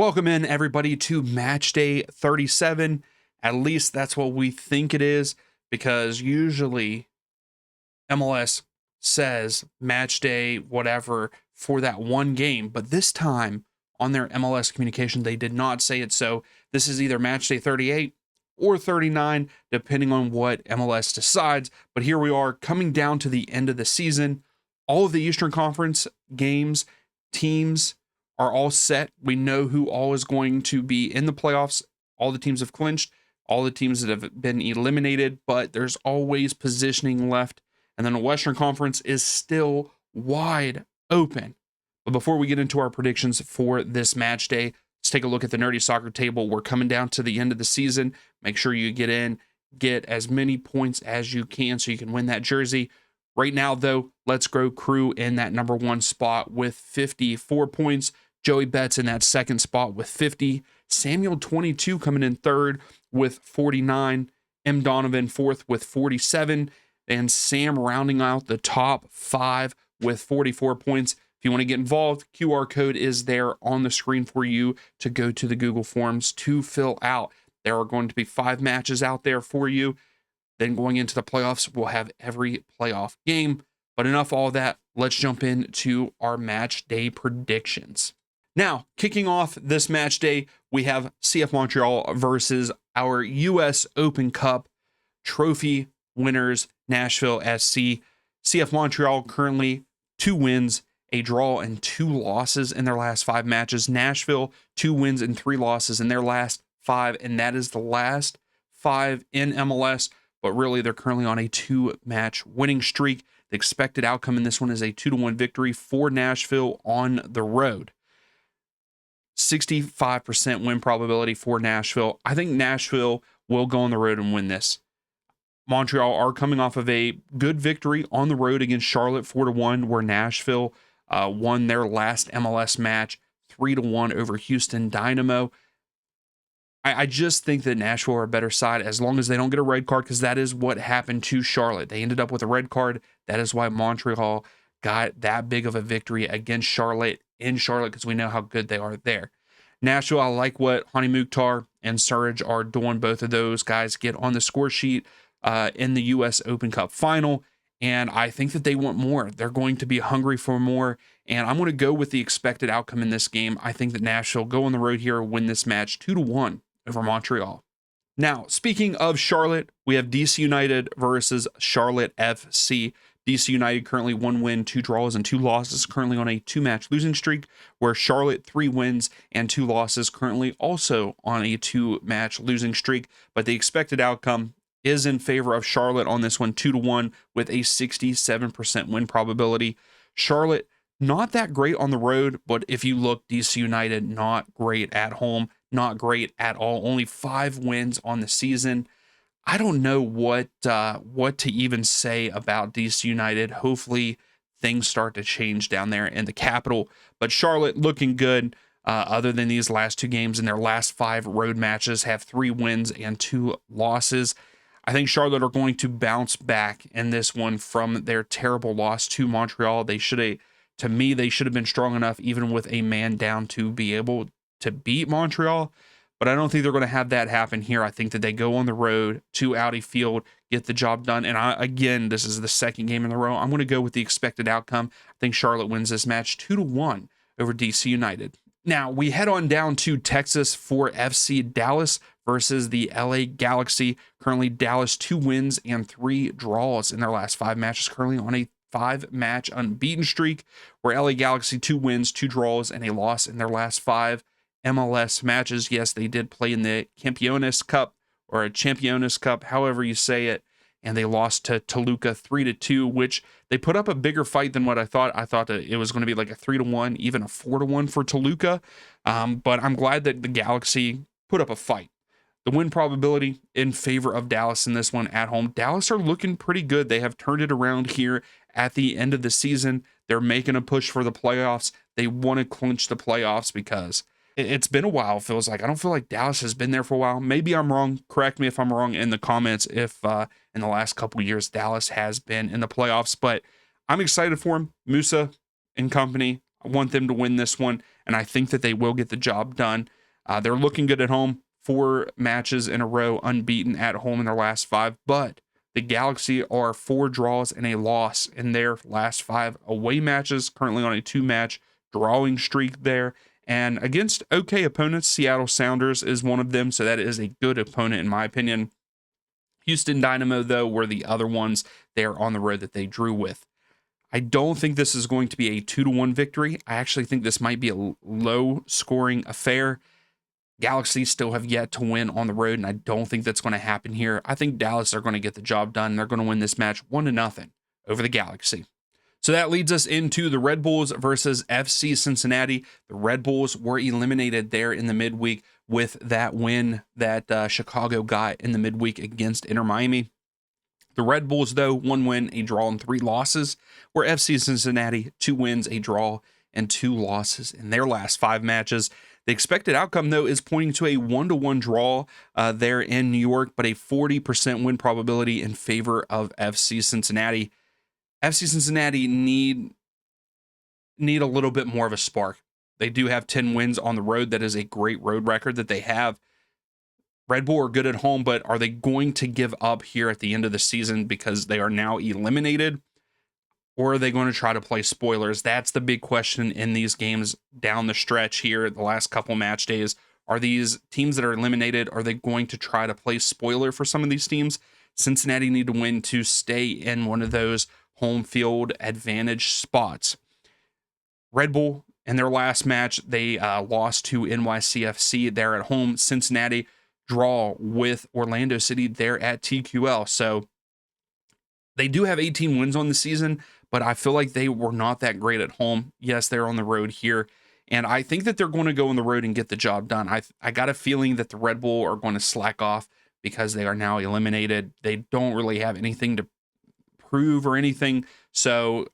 Welcome in, everybody, to Match Day 37. At least that's what we think it is, because usually MLS says Match Day, whatever, for that one game. But this time on their MLS communication, they did not say it. So this is either Match Day 38 or 39, depending on what MLS decides. But here we are coming down to the end of the season. All of the Eastern Conference games, teams are all set. We know who all is going to be in the playoffs. All the teams have clinched, all the teams that have been eliminated, but there's always positioning left. And then the Western Conference is still wide open. But before we get into our predictions for this match day, let's take a look at the Nerdy Soccer table. We're coming down to the end of the season. Make sure you get as many points as you can so you can win that jersey. Right now, though, Let's Grow Crew in that number one spot with 54 points. Joey Betts in that second spot with 50. Samuel 22 coming in third with 49. M. Donovan fourth with 47. And Sam rounding out the top five with 44 points. If you want to get involved, QR code is there on the screen for you to go to the Google Forms to fill out. There are going to be 5 matches out there for you. Then going into the playoffs, we'll have every playoff game. But enough all that. Let's jump into our match day predictions. Now, kicking off this match day, we have CF Montreal versus our U.S. Open Cup trophy winners, Nashville SC. CF Montreal currently 2 wins, a draw, and 2 losses in their last 5 matches. Nashville, 2 wins and 3 losses in their last 5, and that is the last 5 in MLS. But really, they're currently on a 2-match winning streak. The expected outcome in this one is a 2-1 victory for Nashville on the road. 65% win probability for Nashville. I think Nashville will go on the road and win this. Montreal are coming off of a good victory on the road against Charlotte 4-1, where Nashville won their last MLS match 3-1 over Houston Dynamo. I just think that Nashville are a better side as long as they don't get a red card, because that is what happened to Charlotte. They ended up with a red card. That is why Montreal got that big of a victory against Charlotte in Charlotte, because we know how good they are there. Nashville, I like what Hani Mukhtar and Surge are doing. Both of those guys get on the score sheet in the U.S. Open Cup final, and I think that they want more. They're going to be hungry for more, and I'm going to go with the expected outcome in this game. I think that Nashville go on the road here, win this match 2-1 over Montreal. Now, speaking of Charlotte, we have DC United versus Charlotte FC. DC United currently 1 win, 2 draws, and 2 losses, currently on a 2-match losing streak, where Charlotte 3 wins and 2 losses, currently also on a 2-match losing streak. But the expected outcome is in favor of Charlotte on this one, 2-1, with a 67% win probability. Charlotte, not that great on the road, but if you look, DC United, not great at home, not great at all. Only 5 wins on the season. I don't know what to even say about DC United. Hopefully things start to change down there in the capital. But Charlotte looking good, other than these last 2 games. In their last 5 road matches, have 3 wins and 2 losses. I think Charlotte are going to bounce back in this one from their terrible loss to Montreal. They should have been strong enough, even with a man down, to be able to beat Montreal. But I don't think they're going to have that happen here. I think that they go on the road to Audi Field, get the job done. And again, this is the second game in a row. I'm going to go with the expected outcome. I think Charlotte wins this match 2-1 over DC United. Now, we head on down to Texas for FC Dallas versus the LA Galaxy. Currently, Dallas 2 wins and 3 draws in their last 5 matches, currently on a 5-match unbeaten streak, where LA Galaxy 2 wins, 2 draws, and a loss in their last 5 MLS matches. Yes, they did play in the Campeones Cup, or a Championes Cup, however you say it, and they lost to Toluca 3-2, which they put up a bigger fight than what I thought. I thought that it was going to be like a 3-1, even a 4-1 for Toluca, but I'm glad that the Galaxy put up a fight. The win probability in favor of Dallas in this one at home. Dallas are looking pretty good. They have turned it around here at the end of the season. They're making a push for the playoffs. They want to clinch the playoffs because it's been a while, it feels like. I don't feel like Dallas has been there for a while. Maybe I'm wrong. Correct me if I'm wrong in the comments if in the last couple of years Dallas has been in the playoffs. But I'm excited for him. Musa and company. I want them to win this one, and I think that they will get the job done. They're looking good at home, 4 matches in a row unbeaten at home in their last 5, but the Galaxy are 4 draws and a loss in their last 5 away matches, currently on a 2-match drawing streak there. And against okay opponents, Seattle Sounders is one of them, so that is a good opponent in my opinion. Houston Dynamo, though, were the other ones there on the road that they drew with. I don't think this is going to be a 2-1 victory. I actually think this might be a low-scoring affair. Galaxy still have yet to win on the road, and I don't think that's going to happen here. I think Dallas are going to get the job done. They're going to win this match 1-0 over the Galaxy. So that leads us into the Red Bulls versus FC Cincinnati. The Red Bulls were eliminated there in the midweek with that win that Chicago got in the midweek against Inter Miami. The Red Bulls, though, 1 win, a draw, and 3 losses, where FC Cincinnati 2 wins, a draw, and 2 losses in their last 5 matches. The expected outcome, though, is pointing to a 1-1 draw there in New York, but a 40% win probability in favor of FC Cincinnati. FC Cincinnati need a little bit more of a spark. They do have 10 wins on the road. That is a great road record that they have. Red Bull are good at home, but are they going to give up here at the end of the season because they are now eliminated? Or are they going to try to play spoilers? That's the big question in these games down the stretch here, the last couple match days. Are these teams that are eliminated, are they going to try to play spoiler for some of these teams? Cincinnati need to win to stay in one of those home field advantage spots. Red Bull, in their last match, they lost to NYCFC there at home. Cincinnati draw with Orlando City there at TQL. So they do have 18 wins on the season, but I feel like they were not that great at home. Yes, they're on the road here, and I think that they're going to go on the road and get the job done. I got a feeling that the Red Bull are going to slack off because they are now eliminated. They don't really have anything to prove or anything, so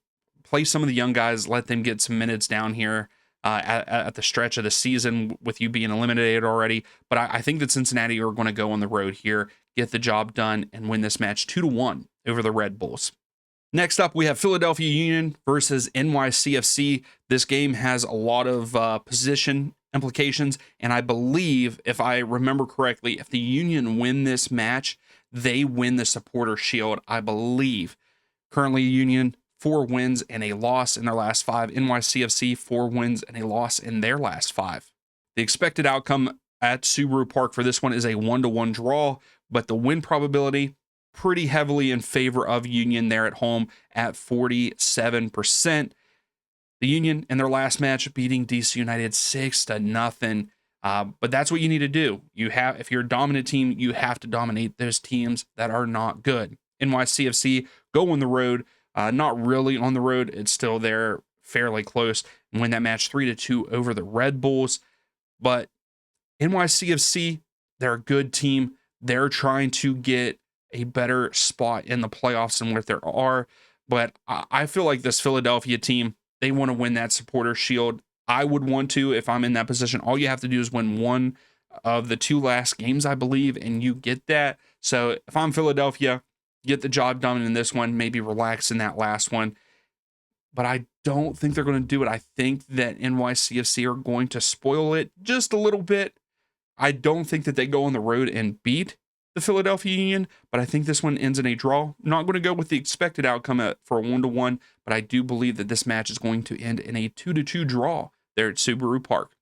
play some of the young guys, let them get some minutes down here at the stretch of the season with you being eliminated already. But I think that Cincinnati are going to go on the road here, get the job done, and win this match 2-1 over the Red Bulls. Next up, we have Philadelphia Union versus NYCFC. This game has a lot of position implications, and I believe, if I remember correctly, if the Union win this match, they win the Supporter Shield, I believe. Currently, Union 4 wins and a loss in their last 5. NYCFC 4 wins and a loss in their last 5. The expected outcome at Subaru Park for this one is a 1-1 draw, but the win probability pretty heavily in favor of Union there at home at 47%. The Union in their last match beating DC United 6-0. But that's what you need to do. If you're a dominant team, you have to dominate those teams that are not good. NYCFC go on the road, not really on the road. It's still there, fairly close, and win that match 3-2 over the Red Bulls. But NYCFC, they're a good team. They're trying to get a better spot in the playoffs than what there are. But I feel like this Philadelphia team, they want to win that Supporter Shield. I would want to if I'm in that position. All you have to do is win one of the 2 last games, I believe, and you get that. So if I'm Philadelphia, get the job done in this one, maybe relax in that last one. But I don't think they're going to do it. I think that NYCFC are going to spoil it just a little bit. I don't think that they go on the road and beat the Philadelphia Union, but I think this one ends in a draw. Not going to go with the expected outcome for a 1-1, but I do believe that this match is going to end in a 2-2 draw there at Subaru Park.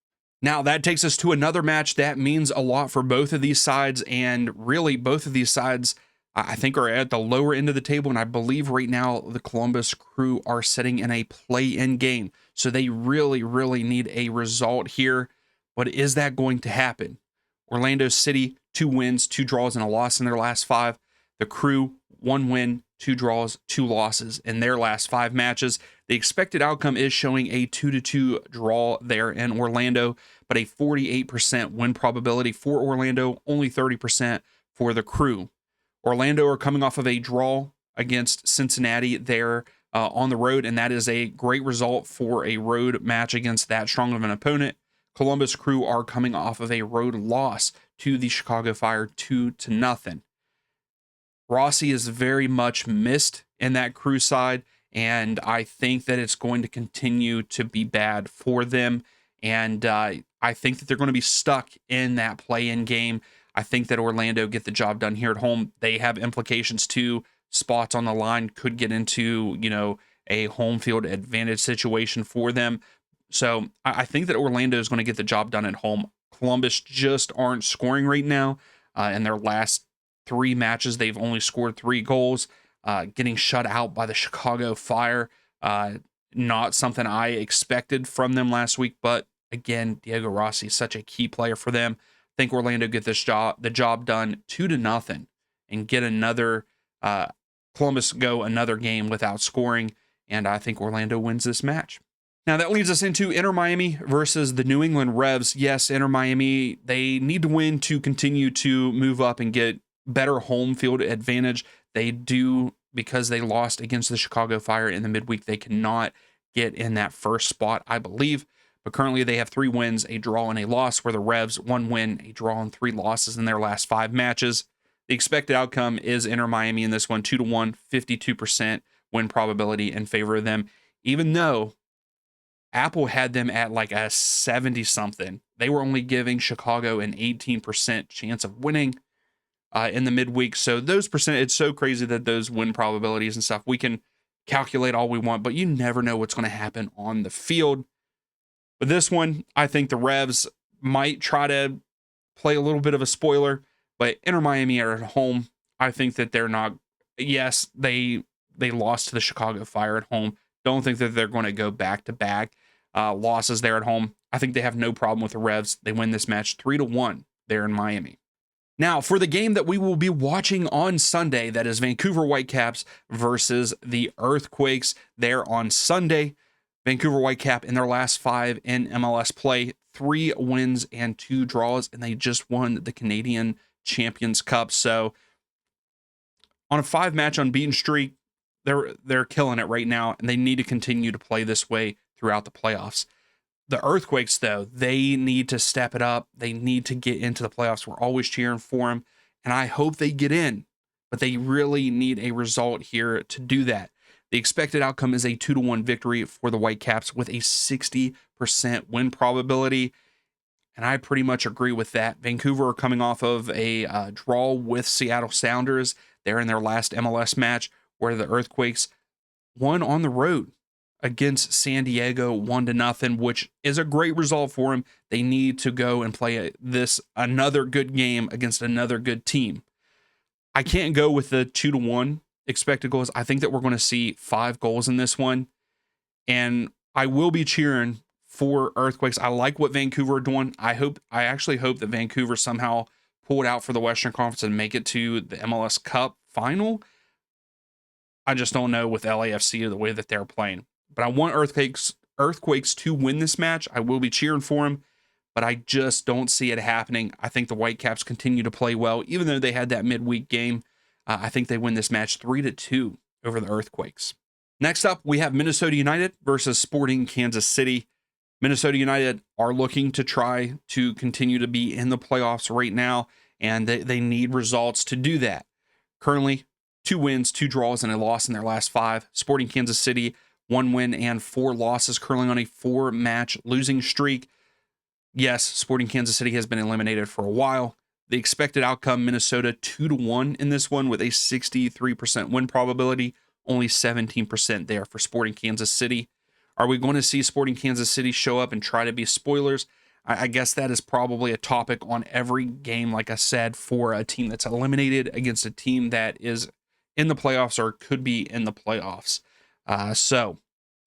Now, that takes us to another match that means a lot for both of these sides, and really both of these sides I think are at the lower end of the table, and I believe right now the Columbus Crew are sitting in a play-in game, so they really, really need a result here. But is that going to happen? Orlando City, 2 wins, 2 draws, and a loss in their last 5. The Crew, 1 win, 2 draws, 2 losses in their last 5 matches. The expected outcome is showing a 2-2 draw there in Orlando, but a 48% win probability for Orlando, only 30% for the Crew. Orlando are coming off of a draw against Cincinnati there on the road, and that is a great result for a road match against that strong of an opponent. Columbus Crew are coming off of a road loss to the Chicago Fire 2-0. Rossi is very much missed in that Crew side, and I think that it's going to continue to be bad for them. And I think that they're going to be stuck in that play-in game. I think that Orlando get the job done here at home. They have implications too. Spots on the line could get into, a home field advantage situation for them. So I think that Orlando is going to get the job done at home. Columbus just aren't scoring right now. In their last 3 matches, they've only scored 3 goals, getting shut out by the Chicago Fire. Not something I expected from them last week, but again, Diego Rossi is such a key player for them. I think Orlando get the job done 2-0 and get another Columbus go another game without scoring, and I think Orlando wins this match. Now that leads us into Inter Miami versus the New England Revs. Yes, Inter Miami, they need to win to continue to move up and get better home field advantage. They do, because they lost against the Chicago Fire in the midweek. They cannot get in that first spot, I believe. But currently they have 3 wins, a draw, and a loss, where the Revs 1 win, a draw, and 3 losses in their last 5 matches. The expected outcome is Inter Miami in this one, 2-1, 52% win probability in favor of them. Even though Apple had them at like a 70-something, they were only giving Chicago an 18% chance of winning in the midweek. So those percent, it's so crazy that those win probabilities and stuff, we can calculate all we want, but you never know what's going to happen on the field. But this one, I think the Revs might try to play a little bit of a spoiler, but Inter Miami are at home. I think that they're not. Yes, they lost to the Chicago Fire at home. Don't think that they're going to go back-to-back losses there at home. I think they have no problem with the Revs. They win this match 3-1 there in Miami. Now, for the game that we will be watching on Sunday, that is Vancouver Whitecaps versus the Earthquakes there on Sunday. Vancouver Whitecap in their last 5 in MLS play, 3 wins and 2 draws, and they just won the Canadian Champions Cup. So on a 5-match unbeaten streak, they're killing it right now, and they need to continue to play this way throughout the playoffs. The Earthquakes, though, they need to step it up. They need to get into the playoffs. We're always cheering for them, and I hope they get in, but they really need a result here to do that. The expected outcome is a 2-1 victory for the Whitecaps with a 60% win probability, and I pretty much agree with that. Vancouver are coming off of a draw with Seattle Sounders. They're in their last MLS match, where the Earthquakes won on the road against San Diego 1-0, which is a great result for them. They need to go and play another good game against another good team. I can't go with the 2-1 expected goals. I think that we're going to see 5 goals in this one, and I will be cheering for Earthquakes. I like what Vancouver are doing. I actually hope that Vancouver somehow pull it out for the Western Conference and make it to the MLS Cup final. I just don't know with LAFC the way that they're playing. But I want Earthquakes to win this match. I will be cheering for them, but I just don't see it happening. I think the Whitecaps continue to play well, even though they had that midweek game. I think they win this match 3-2 over the Earthquakes. Next up, we have Minnesota United versus Sporting Kansas City. Minnesota United are looking to try to continue to be in the playoffs right now, and they need results to do that. Currently, 2 wins, 2 draws, and a loss in their last 5. Sporting Kansas City, 1 win and 4 losses, currently on a 4-match losing streak. Yes, Sporting Kansas City has been eliminated for a while. The expected outcome, Minnesota 2-1 in this one with a 63% win probability, only 17% there for Sporting Kansas City. Are we going to see Sporting Kansas City show up and try to be spoilers? I guess that is probably a topic on every game, like I said, for a team that's eliminated against a team that is in the playoffs or could be in the playoffs. So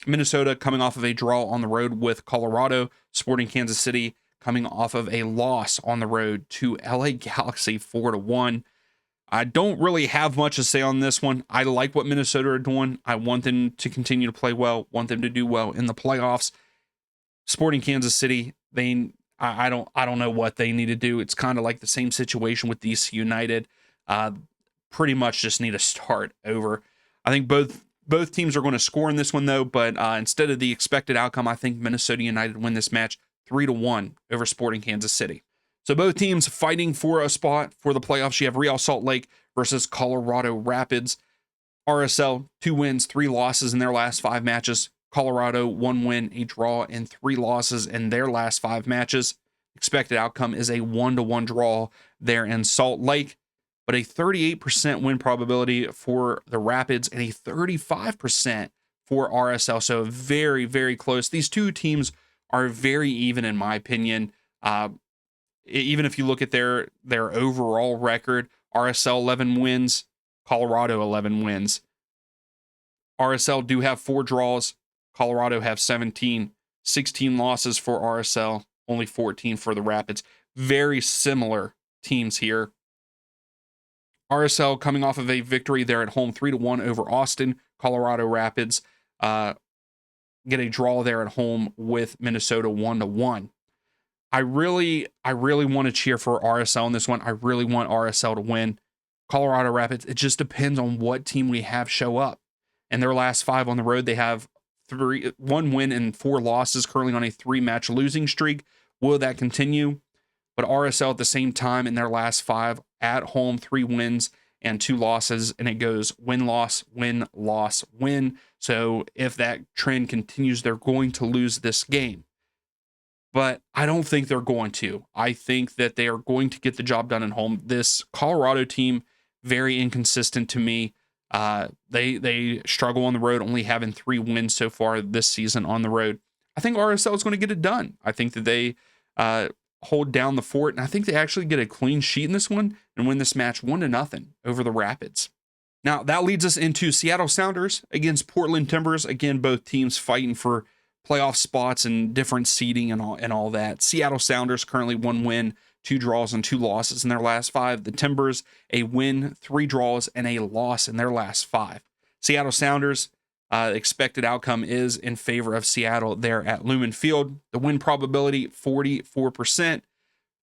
Minnesota coming off of a draw on the road with Colorado, Sporting Kansas City coming off of a loss on the road to LA Galaxy 4-1. I don't really have much to say on this one. I like what Minnesota are doing. I want them to continue to play well, want them to do well in the playoffs. Sporting Kansas City, I don't know what they need to do. It's kind of like the same situation with DC United. Pretty much just need to start over. I think both teams are going to score in this one, though, but instead of the expected outcome, I think Minnesota United win this match 3-1 over Sporting Kansas City. So both teams fighting for a spot for the playoffs. You have Real Salt Lake versus Colorado Rapids. RSL, 2 wins, 3 losses in their last 5 matches. Colorado, 1 win, a draw, and 3 losses in their last 5 matches. Expected outcome is a 1-1 draw there in Salt Lake, but a 38% win probability for the Rapids and a 35% for RSL. So very, very close. These two teams are very even, in my opinion. Even if you look at their overall record, RSL 11 wins, Colorado 11 wins. RSL do have 4 draws. Colorado have 17. 16 losses for RSL, only 14 for the Rapids. Very similar teams here. RSL coming off of a victory there at home, 3-1 over Austin. Colorado Rapids get a draw there at home with Minnesota, 1-1. I really want to cheer for RSL in this one. I really want RSL to win. Colorado Rapids, it just depends on what team we have show up. In their last 5 on the road, they have 1 win and 4 losses, currently on a 3-match losing streak. Will that continue? But RSL at the same time in their last 5 at home, 3 wins and 2 losses, and it goes win, loss, win, loss, win. So if that trend continues, they're going to lose this game. But I don't think they're going to. I think that they are going to get the job done at home. This Colorado team, very inconsistent to me. They struggle on the road, only having 3 wins so far this season on the road. I think RSL is going to get it done. I think that they hold down the fort, and I think they actually get a clean sheet in this one and win this match 1-0 over the Rapids. Now, that leads us into Seattle Sounders against Portland Timbers. Again, both teams fighting for playoff spots and different seeding and all that. Seattle Sounders currently 1 win, 2 draws, and 2 losses in their last 5. The Timbers, a win, 3 draws, and a loss in their last 5. Seattle Sounders, expected outcome is in favor of Seattle there at Lumen Field. The win probability, 44%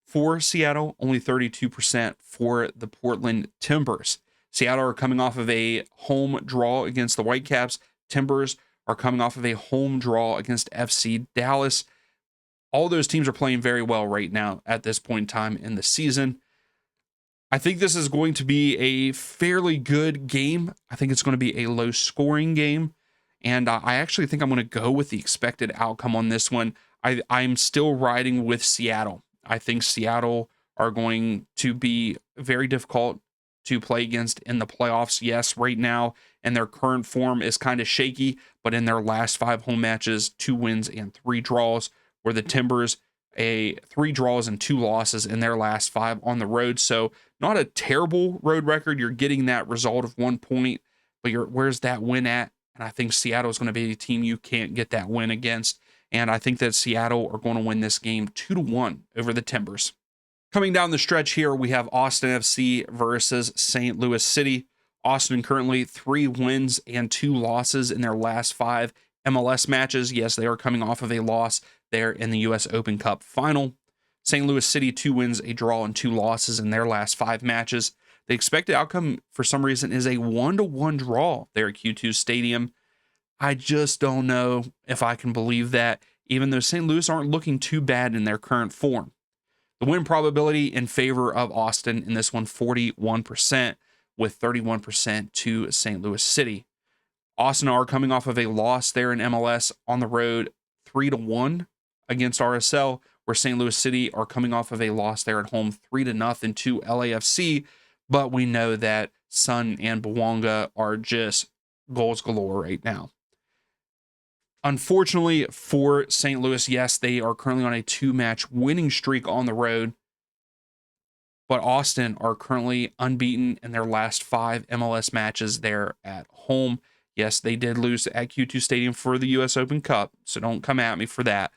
for Seattle, only 32% for the Portland Timbers. Seattle are coming off of a home draw against the Whitecaps. Timbers are coming off of a home draw against FC Dallas. All those teams are playing very well right now at this point in time in the season. I think this is going to be a fairly good game. I think it's going to be a low-scoring game, and I actually think I'm going to go with the expected outcome on this one. I'm still riding with Seattle. I think Seattle are going to be very difficult to play against in the playoffs. Yes, right now, and their current form is kind of shaky, but in their last 5 home matches, 2 wins and 3 draws, where the Timbers, 3 draws and 2 losses in their last 5 on the road. So not a terrible road record. You're getting that result of 1 point, but where's that win at? And I think Seattle is going to be a team you can't get that win against. And I think that Seattle are going to win this game 2-1 over the Timbers. Coming down the stretch here, we have Austin FC versus St. Louis City. Austin currently 3 wins and 2 losses in their last 5 MLS matches. Yes, they are coming off of a loss there in the U.S. Open Cup final. St. Louis City, 2 wins, a draw, and 2 losses in their last 5 matches. The expected outcome, for some reason, is a 1-1 draw there at Q2 Stadium. I just don't know if I can believe that, even though St. Louis aren't looking too bad in their current form. The win probability in favor of Austin in this one, 41%, with 31% to St. Louis City. Austin are coming off of a loss there in MLS on the road, 3-1 against RSL, where St. Louis City are coming off of a loss there at home, 3-0 to LAFC. But we know that Sun and Bwanga are just goals galore right now. Unfortunately for St. Louis, yes, they are currently on a 2-match winning streak on the road, but Austin are currently unbeaten in their last 5 MLS matches there at home. Yes, they did lose at Q2 Stadium for the U.S. Open Cup, so don't come at me for that.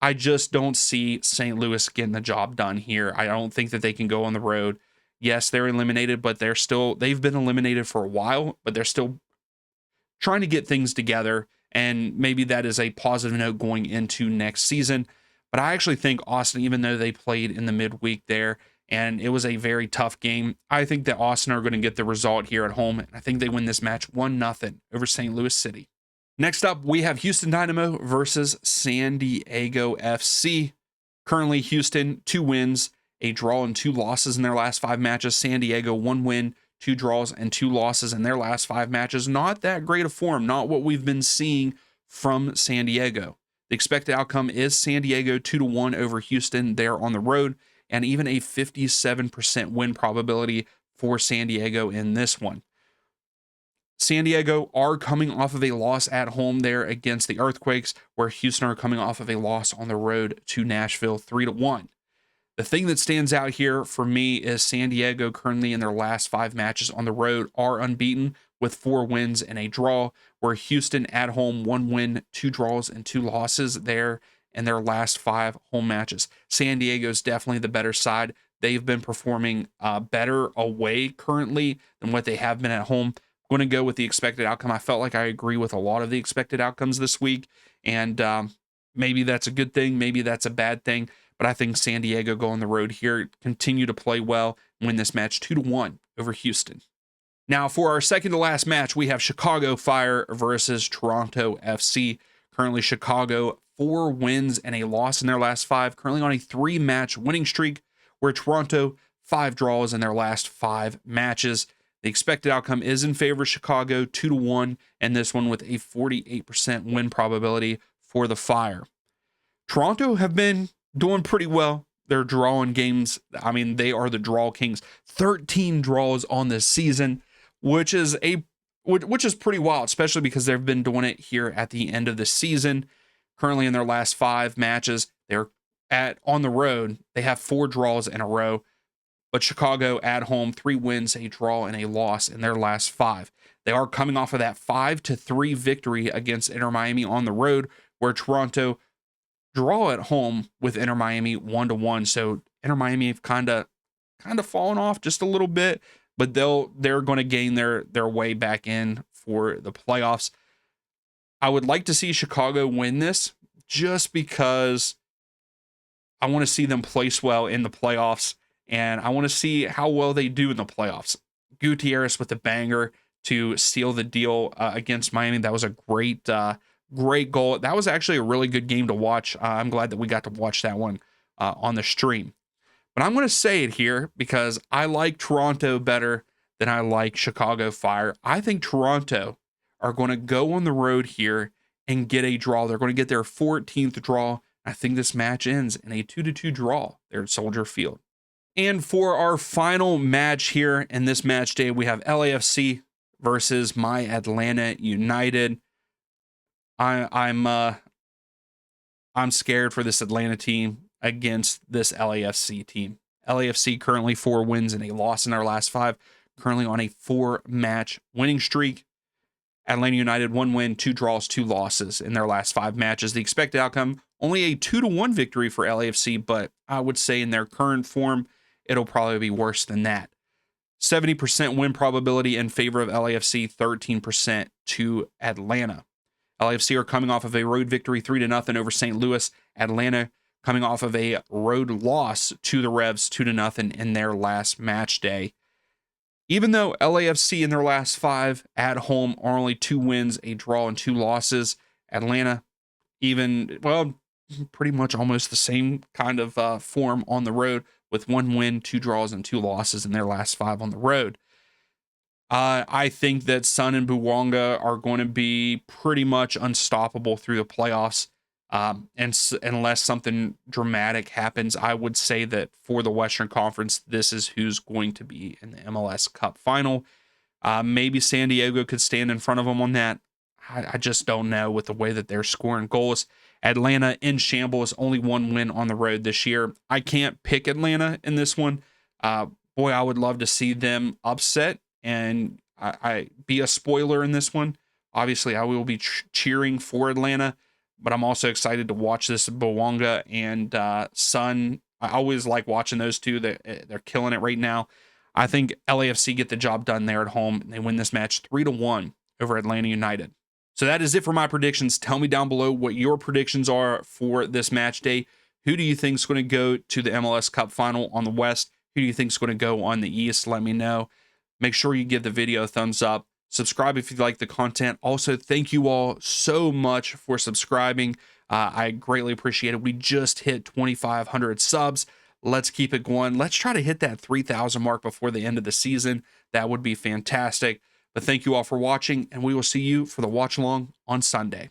I just don't see St. Louis getting the job done here. I don't think that they can go on the road. Yes, they're eliminated, but they've been eliminated for a while, but they're still trying to get things together, and maybe that is a positive note going into next season. But I actually think Austin, even though they played in the midweek there, and it was a very tough game, I think that Austin are going to get the result here at home, and I think they win this match 1-0 over St. Louis City. Next up, we have Houston Dynamo versus San Diego FC. Currently, Houston, 2 wins, a draw, and 2 losses in their last 5 matches. San Diego, 1 win, 2 draws, and 2 losses in their last 5 matches. Not that great of form, not what we've been seeing from San Diego. The expected outcome is San Diego 2-1 over Houston there on the road, and even a 57% win probability for San Diego in this one. San Diego are coming off of a loss at home there against the Earthquakes, where Houston are coming off of a loss on the road to Nashville 3-1. The thing that stands out here for me is San Diego currently in their last 5 matches on the road are unbeaten with 4 wins and a draw, where Houston at home 1 win, 2 draws, and 2 losses there in their last 5 home matches. San Diego's definitely the better side. They've been performing better away currently than what they have been at home. Going to go with the expected outcome. I felt like I agree with a lot of the expected outcomes this week, and maybe that's a good thing, maybe that's a bad thing, but I think San Diego go on the road here, continue to play well, win this match 2-1 over Houston. Now, for our second to last match, we have Chicago Fire versus Toronto FC. Currently, Chicago 4 wins and a loss in their last 5, currently on a 3-match winning streak, where Toronto 5 draws in their last 5 matches. The expected outcome is in favor of Chicago 2-1, and this one with a 48% win probability for the Fire. Toronto have been doing pretty well. They're drawing games. I mean, they are the draw kings. 13 draws on this season, which is pretty wild, especially because they've been doing it here at the end of the season. Currently in their last 5 matches, they're on the road. They have 4 draws in a row. But Chicago at home, 3 wins, a draw, and a loss in their last 5. They are coming off of that 5-3 victory against Inter Miami on the road, where Toronto draw at home with Inter Miami 1-1. So Inter Miami have kind of fallen off just a little bit, but they're going to gain their way back in for the playoffs. I would like to see Chicago win this just because I want to see them place well in the playoffs. And I want to see how well they do in the playoffs. Gutierrez with a banger to seal the deal against Miami. That was a great goal. That was actually a really good game to watch. I'm glad that we got to watch that one on the stream. But I'm going to say it here because I like Toronto better than I like Chicago Fire. I think Toronto are going to go on the road here and get a draw. They're going to get their 14th draw. I think this match ends in a 2-2 draw there at Soldier Field. And for our final match here in this match day, we have LAFC versus my Atlanta United. I'm scared for this Atlanta team against this LAFC team. LAFC currently 4 wins and a loss in their last 5, currently on a 4-match winning streak. Atlanta United 1 win, 2 draws, 2 losses in their last 5 matches. The expected outcome, only a 2-1 victory for LAFC, but I would say in their current form, it'll probably be worse than that. 70% win probability in favor of LAFC, 13% to Atlanta. LAFC are coming off of a road victory 3-0 over St. Louis. Atlanta coming off of a road loss to the Revs 2-0 in their last match day. Even though LAFC in their last 5 at home are only 2 wins, a draw, and 2 losses, Atlanta pretty much almost the same kind of form on the road with 1 win, 2 draws, and 2 losses in their last 5 on the road. I think that Sun and Bouanga are going to be pretty much unstoppable through the playoffs. And unless something dramatic happens, I would say that for the Western Conference, this is who's going to be in the MLS Cup final. Maybe San Diego could stand in front of them on that. I just don't know with the way that they're scoring goals. Atlanta in shambles, only 1 win on the road this year. I can't pick Atlanta in this one. Boy, I would love to see them upset and I be a spoiler in this one. Obviously, I will be cheering for Atlanta, but I'm also excited to watch this Bouanga and Sun. I always like watching those two. They're killing it right now. I think LAFC get the job done there at home, and they win this match 3-1 over Atlanta United. So that is it for my predictions. Tell me down below what your predictions are for this match day. Who do you think is going to go to the MLS Cup final on the West? Who do you think is going to go on the East? Let me know. Make sure you give the video a thumbs up. Subscribe if you like the content. Also, thank you all so much for subscribing. I greatly appreciate it. We just hit 2,500 subs. Let's keep it going. Let's try to hit that 3,000 mark before the end of the season. That would be fantastic. But thank you all for watching, and we will see you for the watch along on Sunday.